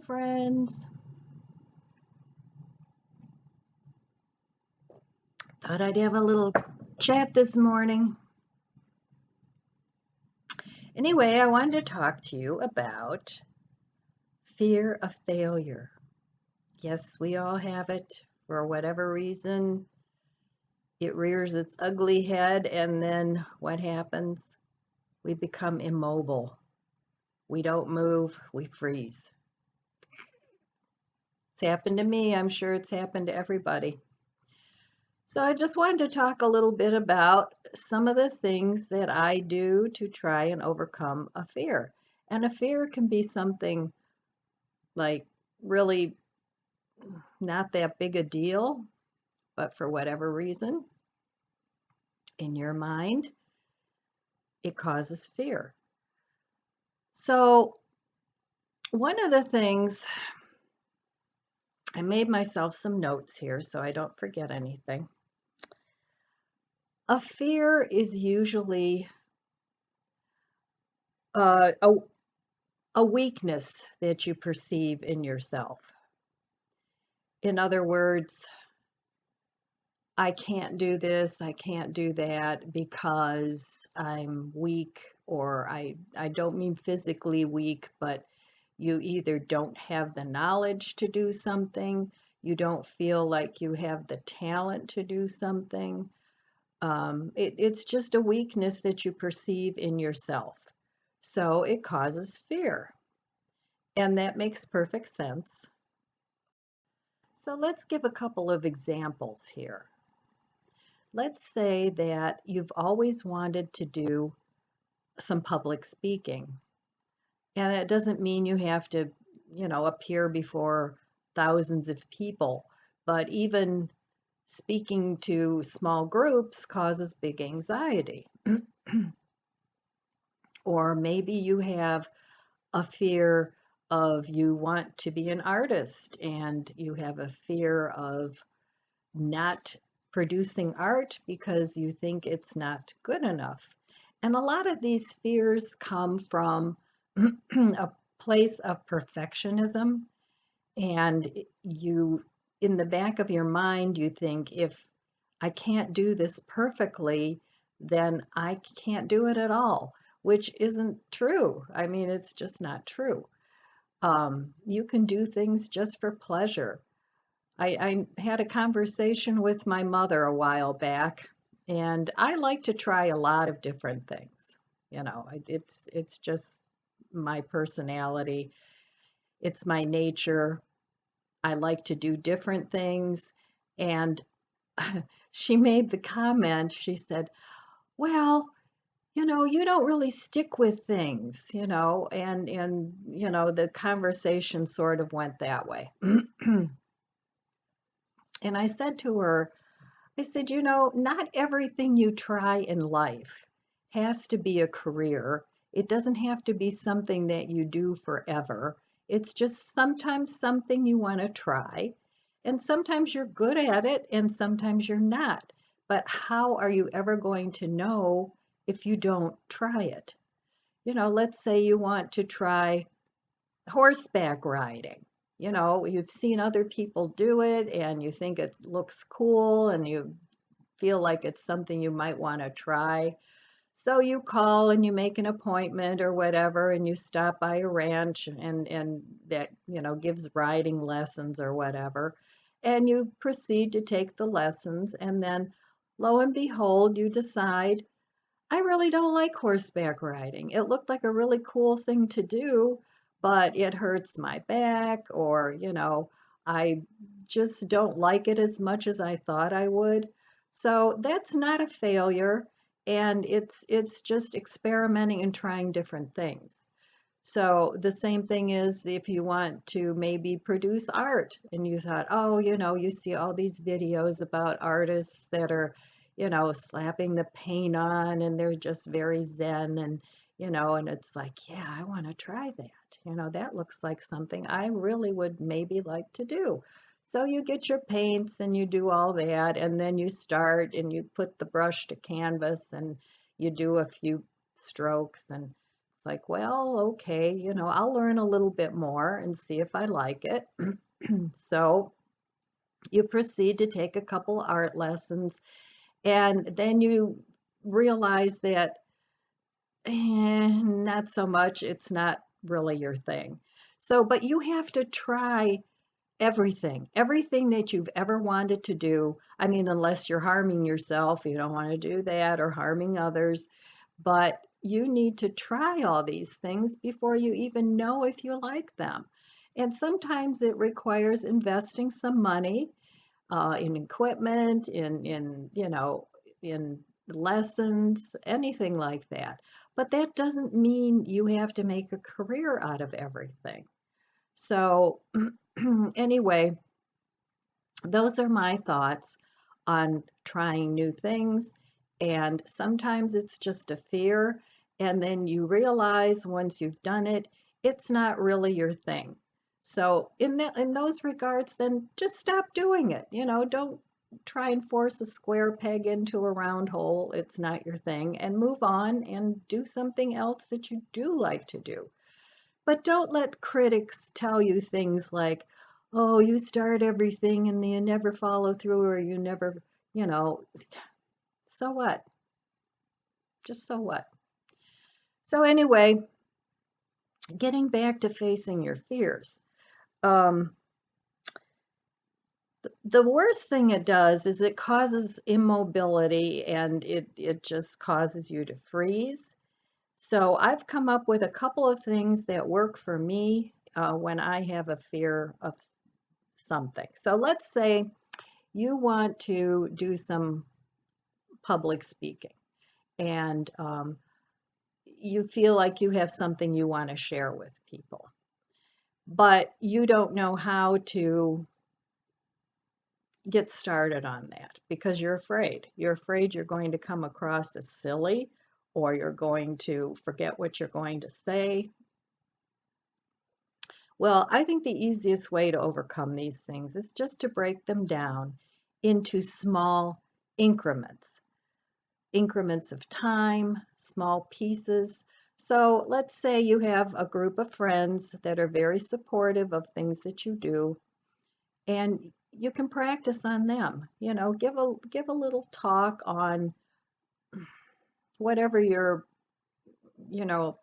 friends. Thought I'd have a little chat this morning. Anyway, I wanted to talk to you about fear of failure. Yes, we all have it. For whatever reason, it rears its ugly head, and then what happens? We become immobile. We don't move, we freeze. It's happened to me. I'm sure it's happened to everybody. So I just wanted to talk a little bit about some of the things that I do to try and overcome a fear. And a fear can be something like really not that big a deal, but for whatever reason in your mind, it causes fear. So one of the things, I made myself some notes here so I don't forget anything. A fear is usually uh, a, a weakness that you perceive in yourself. In other words, I can't do this, I can't do that because I'm weak, or I don't mean physically weak, but you either don't have the knowledge to do something, you don't feel like you have the talent to do something. It's just a weakness that you perceive in yourself. So it causes fear. And that makes perfect sense. So let's give a couple of examples here. Let's say that you've always wanted to do some public speaking. And it doesn't mean you have to, appear before thousands of people, but even speaking to small groups causes big anxiety. Or maybe you have a fear of you want to be an artist and you have a fear of not producing art because you think it's not good enough. And a lot of these fears come from a place of perfectionism. And you, in the back of your mind, you think, if I can't do this perfectly, then I can't do it at all, which isn't true. I mean, it's just not true. You can do things just for pleasure. I had a conversation with my mother a while back, and I like to try a lot of different things. It's just my personality. It's my nature. I like to do different things. And she made the comment, she said, well, you don't really stick with things, and the conversation sort of went that way. And I said to her, I said, not everything you try in life has to be a career. It doesn't have to be something that you do forever. It's just sometimes something you want to try. And sometimes you're good at it and sometimes you're not. But how are you ever going to know if you don't try it? Let's say you want to try horseback riding. You've seen other people do it and you think it looks cool and you feel like it's something you might want to try. So you call and you make an appointment or whatever, and you stop by a ranch and that, gives riding lessons or whatever. And you proceed to take the lessons, and then lo and behold, you decide, I really don't like horseback riding. It looked like a really cool thing to do, but it hurts my back, or, I just don't like it as much as I thought I would. So that's not a failure, and it's just experimenting and trying different things. So the same thing is if you want to maybe produce art and you thought, oh, you see all these videos about artists that are, slapping the paint on and they're just very zen and it's like, yeah, I want to try that. That looks like something I really would maybe like to do. So you get your paints and you do all that, and then you start and you put the brush to canvas and you do a few strokes, and It's like, well, okay, I'll learn a little bit more and see if I like it. So you proceed to take a couple art lessons, and then you realize that not so much, it's not really your thing. So, but you have to try everything that you've ever wanted to do. I mean, unless you're harming yourself, you don't want to do that, or harming others, but you need to try all these things before you even know if you like them. And sometimes it requires investing some money in equipment, in lessons, anything like that. But that doesn't mean you have to make a career out of everything. So, anyway, those are my thoughts on trying new things. And sometimes it's just a fear. And then you realize once you've done it, it's not really your thing. So in those regards, then just stop doing it. Don't try and force a square peg into a round hole. It's not your thing. And move on and do something else that you do like to do. But don't let critics tell you things like, oh, you start everything and then you never follow through, or you never, you know, so what? Just so what? So, anyway, getting back to facing your fears. Um, the worst thing it does is it causes immobility, and it just causes you to freeze. So I've come up with a couple of things that work for me when I have a fear of something. So let's say you want to do some public speaking, and you feel like you have something you want to share with people, but you don't know how to get started on that because you're afraid. You're afraid you're going to come across as silly, or you're going to forget what you're going to say. Well, I think the easiest way to overcome these things is just to break them down into small increments. Increments of time, small pieces. So let's say you have a group of friends that are very supportive of things that you do, and you can practice on them. Give a little talk on whatever your, you know,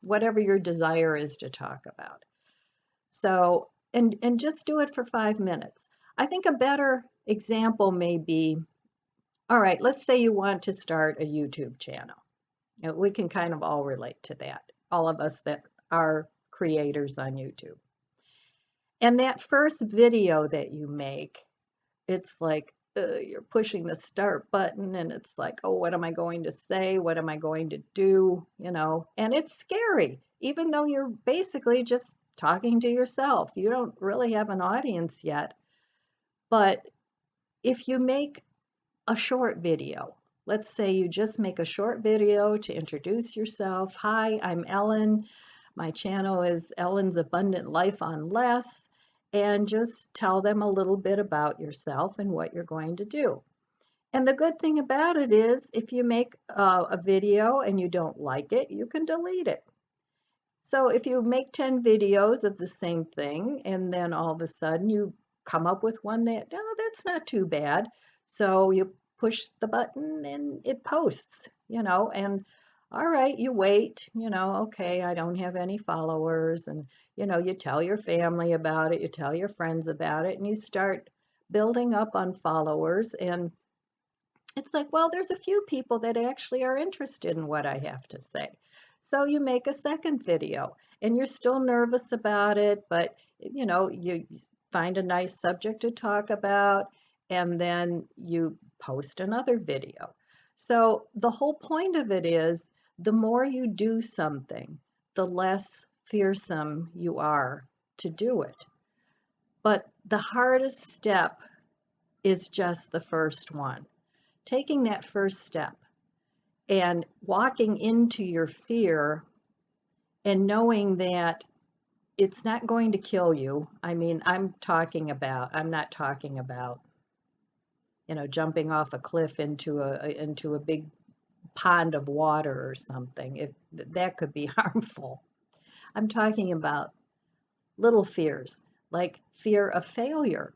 whatever your desire is to talk about. So, and just do it for 5 minutes. I think a better example may be, all right, let's say you want to start a YouTube channel. We can kind of all relate to that, all of us that are creators on YouTube. And that first video that you make, it's like you're pushing the start button, and it's like, oh, what am I going to say? What am I going to do? And it's scary, even though you're basically just talking to yourself. You don't really have an audience yet. But if you make a short video. Let's say you just make a short video to introduce yourself. Hi, I'm Ellen. My channel is Ellen's Abundant Life on Less. And just tell them a little bit about yourself and what you're going to do. And the good thing about it is, if you make a video and you don't like it, you can delete it. So if you make 10 videos of the same thing, and then all of a sudden you come up with one that, oh, that's not too bad. So you push the button and it posts, and all right, you wait, okay, I don't have any followers. And, you tell your family about it, you tell your friends about it, and you start building up on followers. And it's like, well, there's a few people that actually are interested in what I have to say. So you make a second video, and you're still nervous about it, but you find a nice subject to talk about, and then you post another video. So the whole point of it is, the more you do something, the less fearsome you are to do it. But the hardest step is just the first one. Taking that first step and walking into your fear and knowing that it's not going to kill you. I mean, I'm not talking about, jumping off a cliff into a big pond of water or something. That could be harmful. I'm talking about little fears, like fear of failure.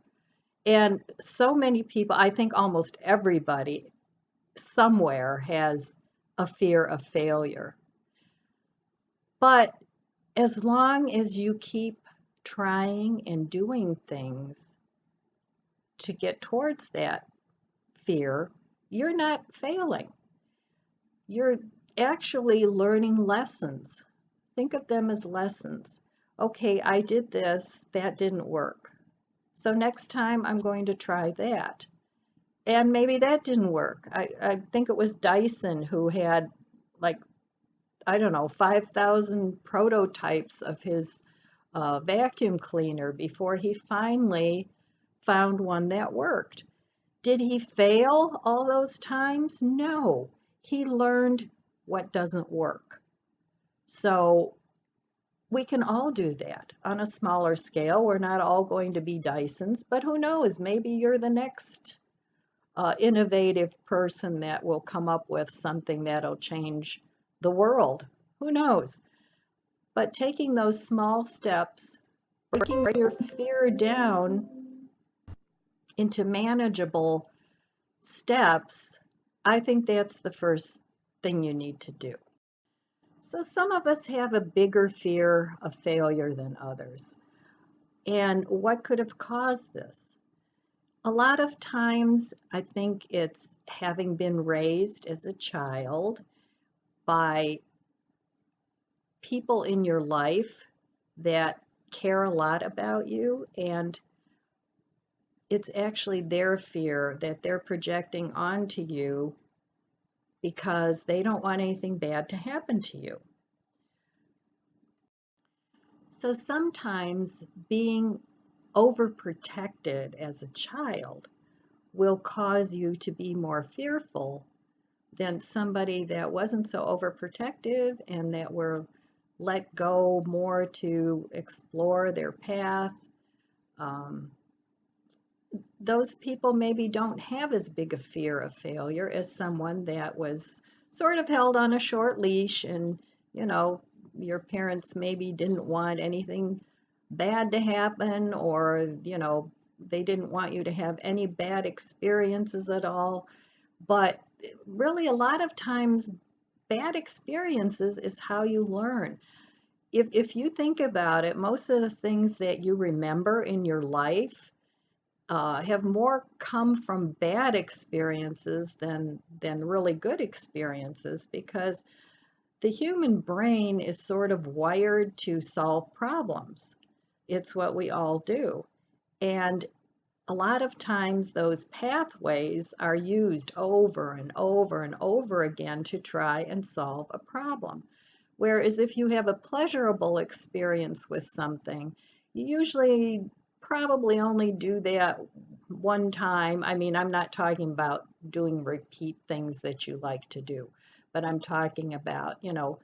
And so many people, I think almost everybody somewhere has a fear of failure. But as long as you keep trying and doing things to get towards that fear, you're not failing. You're actually learning lessons. Think of them as lessons. Okay, I did this, that didn't work. So next time I'm going to try that. And maybe that didn't work. I think it was Dyson who had like, I don't know, 5,000 prototypes of his vacuum cleaner before he finally found one that worked. Did he fail all those times? No. He learned what doesn't work. So we can all do that on a smaller scale. We're not all going to be Dysons, but who knows? Maybe you're the next innovative person that will come up with something that'll change the world. Who knows? But taking those small steps, breaking your fear down into manageable steps, I think that's the first thing you need to do. So some of us have a bigger fear of failure than others. And what could have caused this? A lot of times, I think it's having been raised as a child by people in your life that care a lot about you, and it's actually their fear that they're projecting onto you because they don't want anything bad to happen to you. So sometimes being overprotected as a child will cause you to be more fearful than somebody that wasn't so overprotective and that were let go more to explore their path. Um, those people maybe don't have as big a fear of failure as someone that was sort of held on a short leash, and you know, your parents maybe didn't want anything bad to happen, or you know, they didn't want you to have any bad experiences at all. But really, a lot of times bad experiences is how you learn. If you think about it, most of the things that you remember in your life have more come from bad experiences than really good experiences, because the human brain is sort of wired to solve problems. It's what we all do. And a lot of times those pathways are used over and over and over again to try and solve a problem. Whereas if you have a pleasurable experience with something, you usually probably only do that one time. I mean, I'm not talking about doing repeat things that you like to do, but I'm talking about, you know,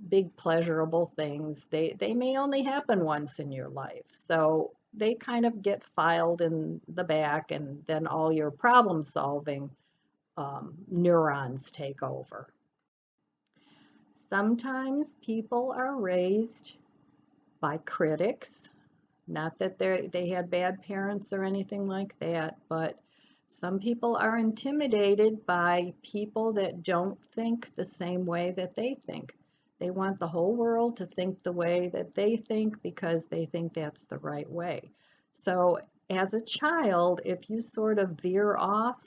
big pleasurable things. They may only happen once in your life. So they kind of get filed in the back, and then all your problem solving neurons take over. Sometimes people are raised by critics. Not that they had bad parents or anything like that, but some people are intimidated by people that don't think the same way that they think. They want the whole world to think the way that they think because they think that's the right way. So as a child, if you sort of veer off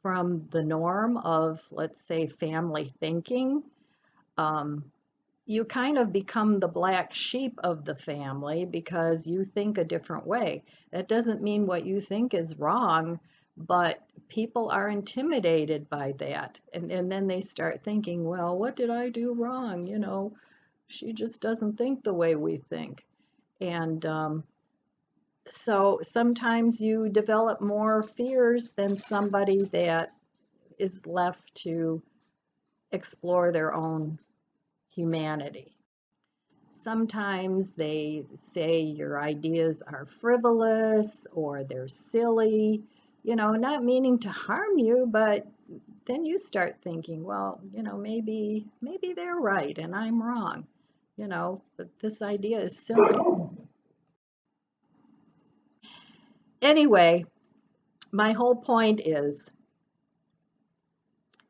from the norm of, let's say, family thinking, um, you kind of become the black sheep of the family because you think a different way. That doesn't mean what you think is wrong, but people are intimidated by that. And then they start thinking, well, what did I do wrong? You know, she just doesn't think the way we think. And so sometimes you develop more fears than somebody that is left to explore their own humanity. Sometimes they say your ideas are frivolous or they're silly, you know, not meaning to harm you, but then you start thinking, well, maybe they're right and I'm wrong, but this idea is silly. Anyway, my whole point is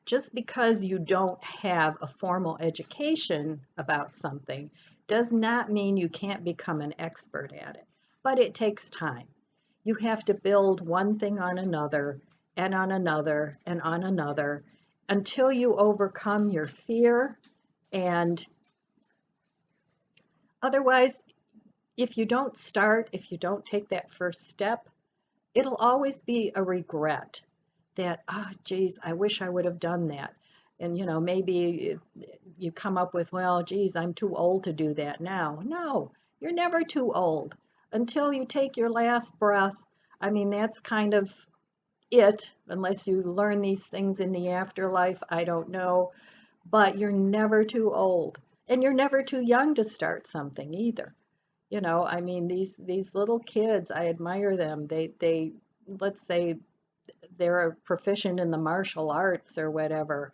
just because you don't have a formal education about something does not mean you can't become an expert at it, but it takes time. You have to build one thing on another and on another and on another until you overcome your fear. And otherwise, if you don't start, if you don't take that first step, it'll always be a regret that, oh, geez, I wish I would have done that. And, maybe you come up with, well, geez, I'm too old to do that now. No, you're never too old until you take your last breath. I mean, that's kind of it, unless you learn these things in the afterlife. I don't know, but you're never too old. And you're never too young to start something either. I mean, these little kids, I admire them. They let's say they're proficient in the martial arts or whatever,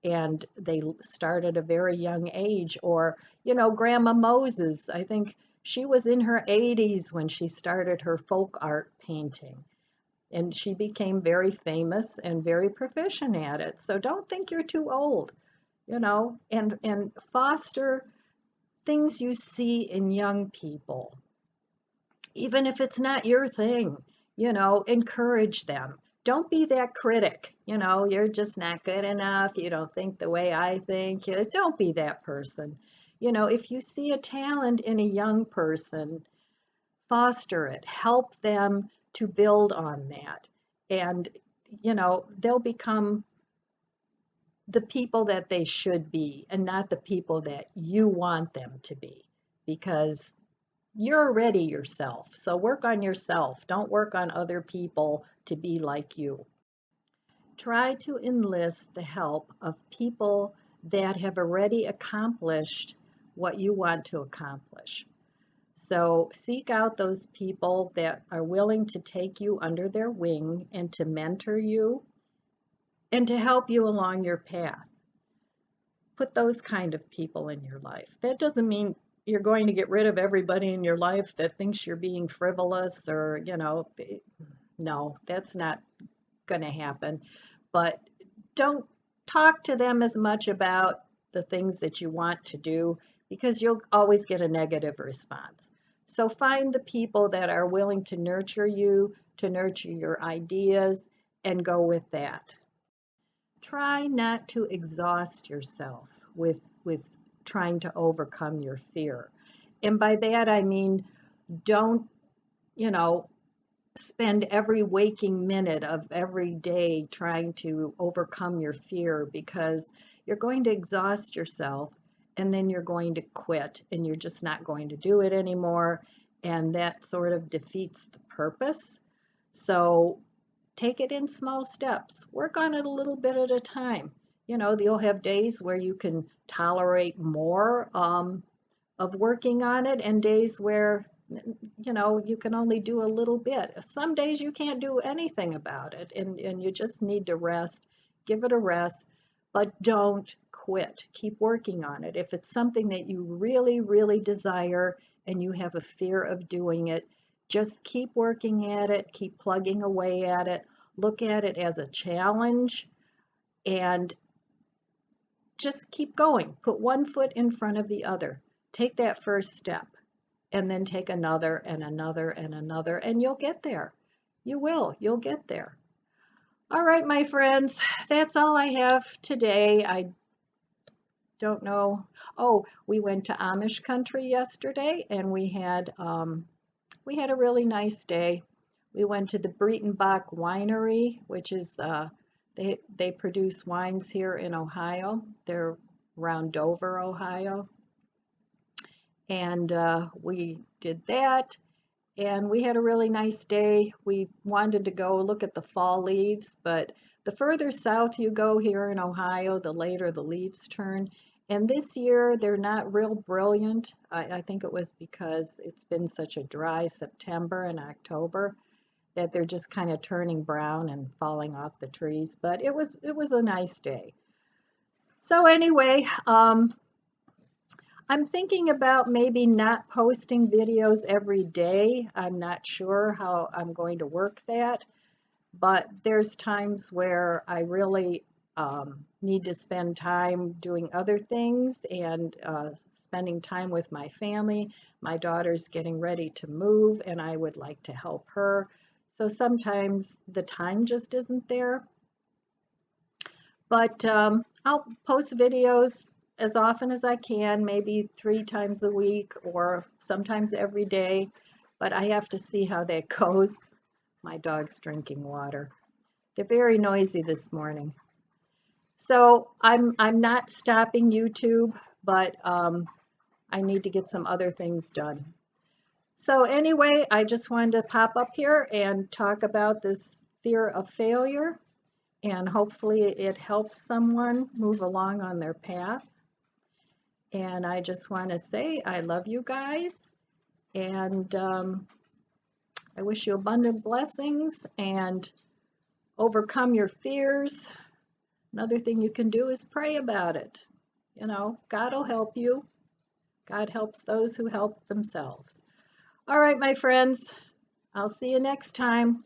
and they start at a very young age. Or, Grandma Moses, I think she was in her 80s when she started her folk art painting, and she became very famous and very proficient at it. So don't think you're too old, and foster things you see in young people. Even if it's not your thing, encourage them. Don't be that critic, you're just not good enough, you don't think the way I think. Don't be that person. If you see a talent in a young person, foster it, help them to build on that. And, they'll become the people that they should be and not the people that you want them to be, because you're already yourself. So work on yourself. Don't work on other people to be like you. Try to enlist the help of people that have already accomplished what you want to accomplish. So seek out those people that are willing to take you under their wing and to mentor you and to help you along your path. Put those kind of people in your life. That doesn't mean you're going to get rid of everybody in your life that thinks you're being frivolous or, no, that's not going to happen. But don't talk to them as much about the things that you want to do, because you'll always get a negative response. So find the people that are willing to nurture you, to nurture your ideas, and go with that. Try not to exhaust yourself with trying to overcome your fear. And by that I mean, don't, you know, spend every waking minute of every day trying to overcome your fear, because you're going to exhaust yourself and then you're going to quit and you're just not going to do it anymore, and that sort of defeats the purpose. So take it in small steps. Work on it a little bit at a time. You'll have days where you can tolerate more of working on it, and days where, you can only do a little bit. Some days you can't do anything about it, and you just need to rest. Give it a rest, but don't quit. Keep working on it. If it's something that you really, really desire and you have a fear of doing it, just keep working at it, keep plugging away at it. Look at it as a challenge and just keep going. Put one foot in front of the other. Take that first step and then take another and another and another, and you'll get there. You will. You'll get there. All right, my friends, that's all I have today. I don't know. Oh, we went to Amish country yesterday, and we had a really nice day. We went to the Breitenbach Winery, which is they produce wines here in Ohio. They're around Dover, Ohio, and we did that. And we had a really nice day. We wanted to go look at the fall leaves, but the further south you go here in Ohio, the later the leaves turn. And this year, they're not real brilliant. I think it was because it's been such a dry September and October. that they're just kind of turning brown and falling off the trees, but it was a nice day. So anyway, I'm thinking about maybe not posting videos every day. I'm not sure how I'm going to work that, but there's times where I really need to spend time doing other things and spending time with my family. My daughter's getting ready to move, and I would like to help her. So sometimes the time just isn't there. But I'll post videos as often as I can, maybe 3 times a week or sometimes every day. But I have to see how that goes. My dog's drinking water. They're very noisy this morning. So I'm not stopping YouTube, but I need to get some other things done. So anyway, I just wanted to pop up here and talk about this fear of failure, and hopefully it helps someone move along on their path. And I just want to say I love you guys, and I wish you abundant blessings and overcome your fears. Another thing you can do is pray about it. You know, God will help you. God helps those who help themselves. All right, my friends, I'll see you next time.